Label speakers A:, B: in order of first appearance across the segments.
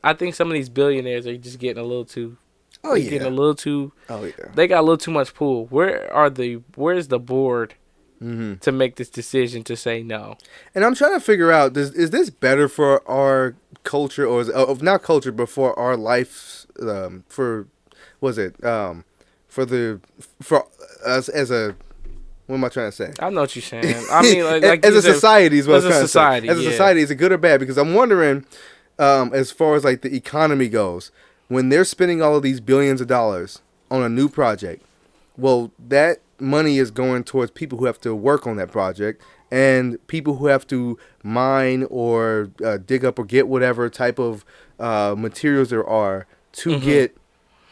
A: I think some of these billionaires are just getting a little too.
B: Oh
A: They're getting a
B: yeah.
A: little too.
B: Oh yeah.
A: They got a little too much pull. Where's the board
B: Hmm.
A: to make this decision to say no?
B: And I'm trying to figure out: is this better for our culture, or is not culture, but for our life? For was it for the for us as a what am I trying to say?
A: I know what you're saying. I mean, like
B: As
A: you
B: a
A: said,
B: society is what I
A: as
B: was
A: a
B: trying to say.
A: society,
B: As a
A: yeah.
B: society, is it good or bad? Because I'm wondering, as far as like the economy goes, when they're spending all of these billions of dollars on a new project, well, that money is going towards people who have to work on that project and people who have to mine or dig up or get whatever type of materials there are to
A: Mhm.
B: get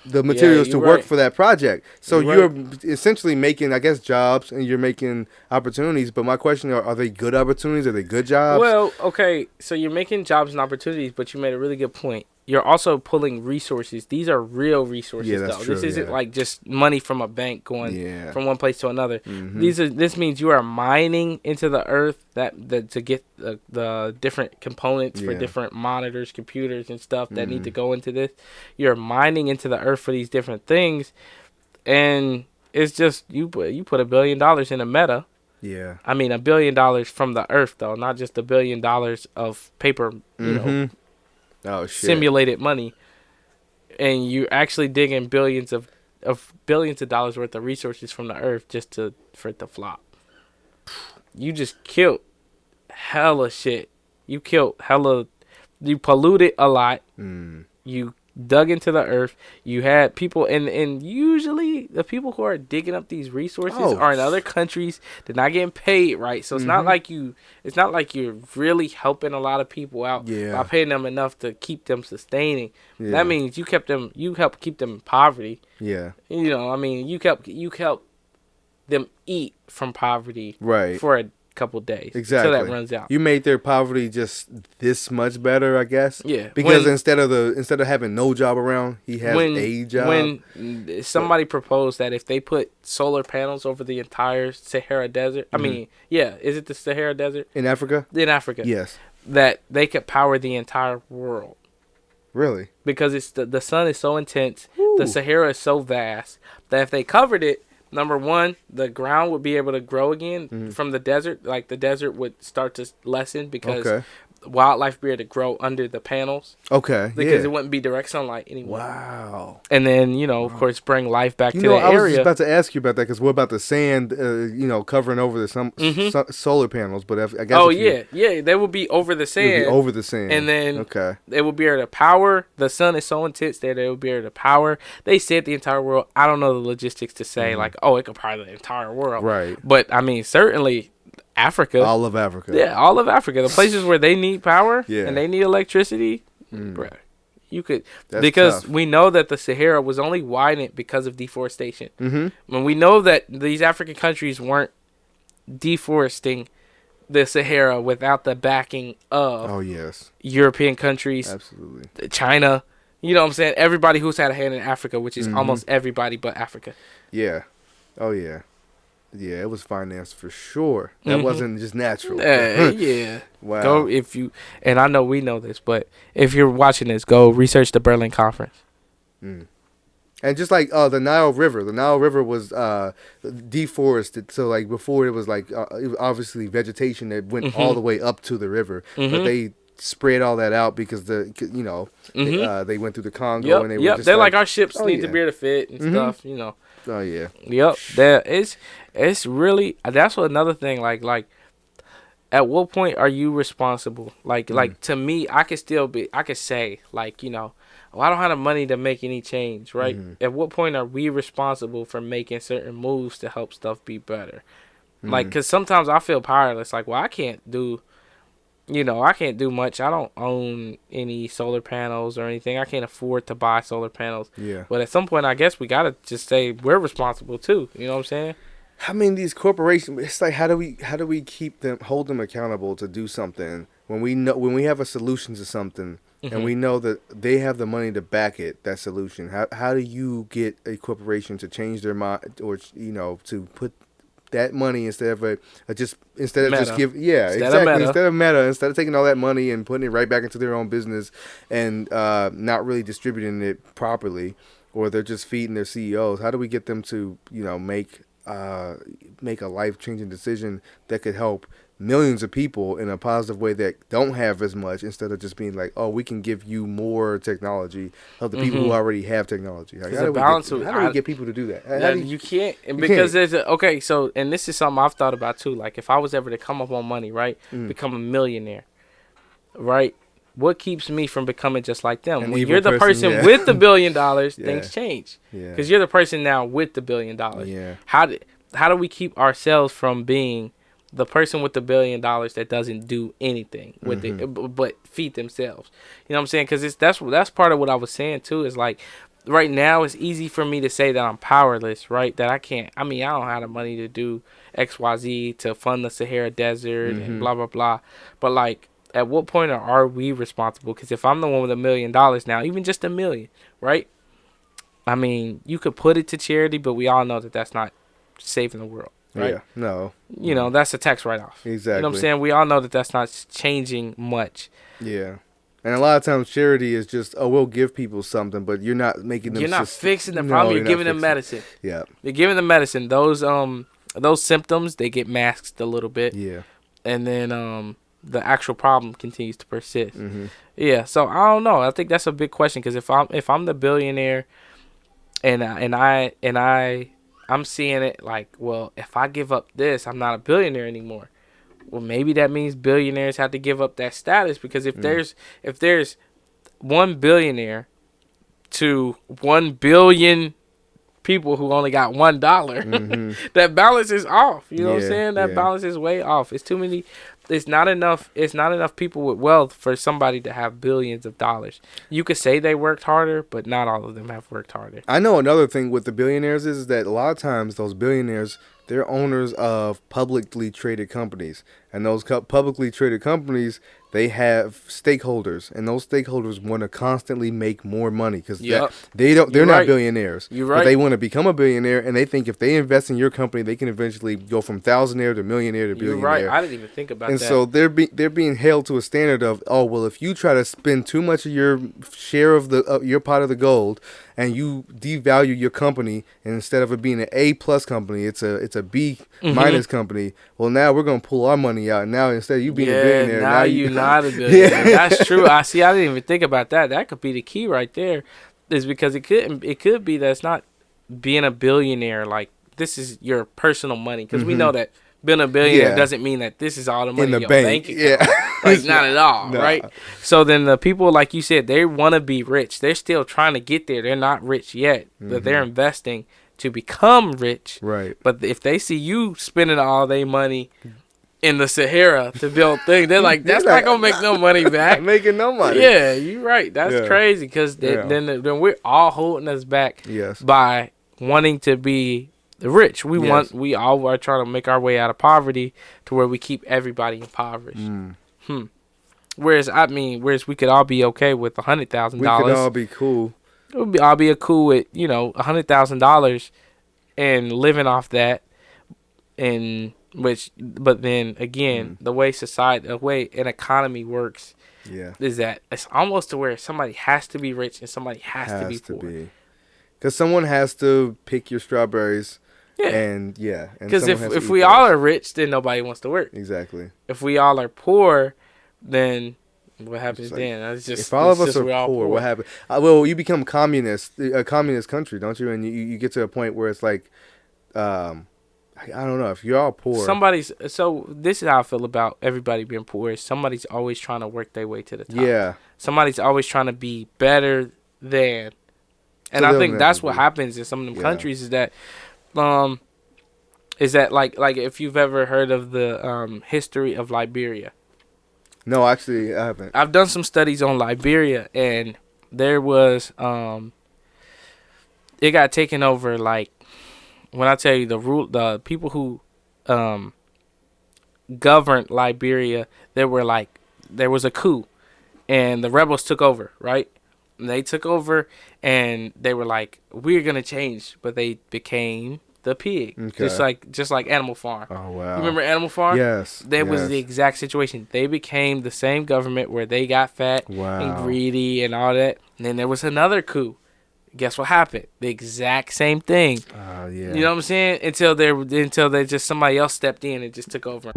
B: the
A: Yeah,
B: materials
A: you're
B: to work
A: right.
B: for that project. So
A: You're right.
B: you're essentially making, I guess, jobs and you're making opportunities. But my question are they good opportunities? Are they good jobs?
A: Well, okay, so you're making jobs and opportunities, but you made a really good point. You're also pulling resources. These are real
B: Yeah,
A: resources,
B: that's
A: though. This
B: true.
A: isn't
B: Yeah.
A: like just money from a bank going
B: Yeah.
A: from one place to another.
B: Mm-hmm.
A: This means you are mining into the earth that to get the different components for
B: Yeah.
A: different monitors, computers, and stuff that need
B: Mm-hmm.
A: to go into this. You're mining into the earth for these different things, and it's just you put $1 billion in a meta.
B: Yeah.
A: I mean, $1 billion from the earth, though, not just $1 billion of paper,
B: Mm-hmm. Oh shit.
A: simulated money. And you're actually digging billions of dollars worth of resources from the earth just for it to flop. You just killed hella shit. You killed hella. You polluted a lot.
B: Mm.
A: You dug into the earth. You had people, and usually the people who are digging up these resources
B: Oh.
A: are in other countries. They're not getting paid right, so it's not
B: Mm-hmm.
A: like you. It's not like you're really helping a lot of people out by
B: Yeah.
A: paying them enough to keep them sustaining. That
B: Yeah.
A: means you kept them. You helped keep them in poverty.
B: Yeah.
A: I mean, you helped them eat from poverty
B: Right.
A: for a couple days till that
B: Exactly.
A: runs out.
B: You made their poverty just this much better, I guess.
A: Yeah,
B: Because instead of having no job around, he has a job.
A: when
B: But
A: somebody proposed that if they put solar panels over the entire Sahara Desert, I
B: mhm.
A: mean, yeah, is it the Sahara Desert
B: In Africa,
A: in Africa,
B: yes,
A: that they could power the entire world
B: really.
A: because it's the sun is so intense, the
B: Woo.
A: Sahara is so vast that if they covered it, number one, the ground would be able to grow again
B: Mhm.
A: from the desert. Like the desert would start to lessen because
B: Okay.
A: wildlife would be able to grow under the panels
B: Okay.
A: because
B: Yeah.
A: it wouldn't be direct sunlight anymore.
B: Wow.
A: And then of
B: Wow.
A: course bring life back
B: You
A: to
B: know,
A: the
B: I was just
A: area.
B: about to ask you about that because what about the sand? Covering over the
A: Hmm.
B: solar panels. But I guess
A: Oh
B: if you,
A: yeah, yeah, they would be over the
B: it would be
A: sand,
B: over the sand.
A: and then
B: Okay.
A: they would be able to power. The sun is so intense that they would be able to power. They said the entire world. I don't know the logistics to say
B: Hmm.
A: like, oh, it could power the entire world,
B: Right.
A: but I mean certainly Africa.
B: All of Africa.
A: Yeah, all of Africa, the places where they need power and
B: Yeah.
A: they need electricity,
B: Mm.
A: bruh. You could
B: That's
A: because
B: tough.
A: we know that the Sahara was only widened because of deforestation.
B: Mm-hmm.
A: When we know that these African countries weren't deforesting the Sahara without the backing of
B: Oh yes.
A: European countries,
B: Absolutely.
A: China, you know what I'm saying? Everybody who's had a hand in Africa, which is
B: Mm-hmm.
A: almost everybody but Africa.
B: Yeah. Oh yeah. Yeah, it was financed for sure. That
A: Hmm.
B: wasn't just natural.
A: Yeah.
B: Wow.
A: Go if you, and I know we know this, but if you're watching this, go research the Berlin Conference.
B: Mm. And just like the Nile River was deforested. So like before, it was like it was obviously vegetation that went all
A: Mhm.
B: the way up to the river, but
A: Mhm.
B: they spread all that out because
A: Mhm.
B: they went through the Congo
A: Yep.
B: and they were
A: Yep.
B: just
A: They're like
B: like,
A: our ships
B: oh
A: need to
B: yeah,
A: be able to fit and
B: mm-hmm,
A: stuff. You know.
B: oh yeah,
A: Yep. That it's really that's what another thing like. At what point are you responsible?
B: mm,
A: To me, I could say well, I don't have the money to make any change, right?
B: mm-hmm,
A: At what point are we responsible for making certain moves to help stuff be better? Like,
B: mm,
A: cause sometimes I feel powerless. Like, well, I can't do much. I don't own any solar panels or anything. I can't afford to buy solar panels.
B: yeah.
A: But at some point, I guess we gotta just say we're responsible too. You know what I'm saying?
B: I mean, these corporations. It's like how do we hold them accountable to do something when we have a solution to something and
A: Hmm.
B: we know that they have the money to back that solution. How do you get a corporation to change their mind or to that money instead of instead of just
A: Meta.
B: give
A: Instead of Meta.
B: instead of taking all that money and putting it right back into their own business and not really distributing it properly, or they're just feeding their CEOs. How do we get them to make a life-changing decision that could help millions of people in a positive way that don't have as much, instead of just being like, oh, we can give you more technology of the people who already have technology. Like, how do we get people to do that?
A: You can't, because there's okay. So, and this is something I've thought about too. Like, if I was ever to come up on money, right, become a millionaire, right, what keeps me from becoming just like them? When you're the person with the $1 billion, things change. Because you're the person now with the $1 billion.
B: Yeah.
A: How do we keep ourselves from being the person with the $1 billion that doesn't do anything with it, but feed themselves? You know what I'm saying? Because that's part of what I was saying too. Is like, right now it's easy for me to say that I'm powerless, right? That I can't. I mean, I don't have the money to do XYZ to fund the Sahara Desert and blah blah blah. But like, at what point are we responsible? Because if I'm the one with $1 million now, even just $1 million, right? I mean, you could put it to charity, but we all know that that's not saving the world, right?
B: Yeah, no.
A: You know, that's a tax write-off.
B: Exactly.
A: You know what I'm saying? We all know that that's not changing much.
B: Yeah. And a lot of times charity is just, oh, we'll give people something, but you're not making them...
A: You're not fixing the problem. You're giving them medicine.
B: Yeah.
A: You're giving them medicine. Those symptoms, they get masked a little bit.
B: Yeah. And
A: then the actual problem continues to persist. Yeah, so I don't know. I think that's a big question, because if I'm the billionaire and I'm seeing it like, well, if I give up this, I'm not a billionaire anymore. Well, maybe that means billionaires have to give up that status, because if there's 1 billionaire to 1 billion people who only got $1, that balance is off. You know what I'm saying? That balance is way off. It's too many. It's not enough people with wealth for somebody to have billions of dollars. You could say they worked harder, but not all of them have worked harder.
B: I know another thing with the billionaires is that a lot of times those billionaires, they're owners of publicly traded companies. And those publicly traded companies, they have stakeholders, and those stakeholders want to constantly make more money, because they're not billionaires.
A: You're right.
B: But they want to become a billionaire, and they think if they invest in your company, they can eventually go from thousandaire to millionaire to billionaire.
A: You're right. I didn't even think about that.
B: And so they're being held to a standard of, oh, well, if you try to spend too much of your share of your pot of the gold, and you devalue your company, and instead of it being an A+ company, it's a B- company. Well, now we're gonna pull our money out. And now instead of you being a billionaire,
A: now you're not a billionaire. That's true. I didn't even think about that. That could be the key right there, is because it could be that it's not being a billionaire. Like, this is your personal money, because we know that being a billionaire doesn't mean that this is all the money in your bank account. Like, not at all, right? So then the people, like you said, they want to be rich. They're still trying to get there. They're not rich yet, but they're investing to become rich.
B: Right.
A: But if they see you spending all their money in the Sahara to build things, they're like, that's not gonna make no money back.
B: Not making no money.
A: Yeah, you're right. That's crazy, because then we're all holding us back by wanting to be rich. We all are trying to make our way out of poverty to where we keep everybody impoverished. Whereas we could all be okay with $100,000.
B: We could all be cool.
A: It would all be cool with $100,000 and living off that, but then again, the way an economy works, is that it's almost to where somebody has to be rich and somebody has to be poor.
B: Because someone has to pick your strawberries. And
A: because if we all are rich, then nobody wants to work.
B: Exactly.
A: If we all are poor, then what happens then? It's just,
B: if all of us are poor, what happens? Well, you become a communist country, don't you? And you get to a point where it's like, I don't know, if you're all poor.
A: So this is how I feel about everybody being poor. Somebody's always trying to work their way to the top.
B: Yeah.
A: Somebody's always trying to be better than. And I think that's what happens in some of them countries, is that like if you've ever heard of the history of Liberia.
B: No, actually, I haven't.
A: I've done some studies on Liberia, and there was it got taken over. Like, when I tell you the people who governed Liberia, there was a coup, and the rebels took over, right? And they took over, and they were like, we're gonna change, but they became the pig.
B: Okay.
A: Just like Animal Farm.
B: Oh wow.
A: You remember Animal Farm?
B: Yes.
A: That was the exact situation. They became the same government where they got fat and greedy and all that. And then there was another coup. Guess what happened? The exact same thing.
B: Oh yeah.
A: You know what I'm saying? Until they just somebody else stepped in and just took over.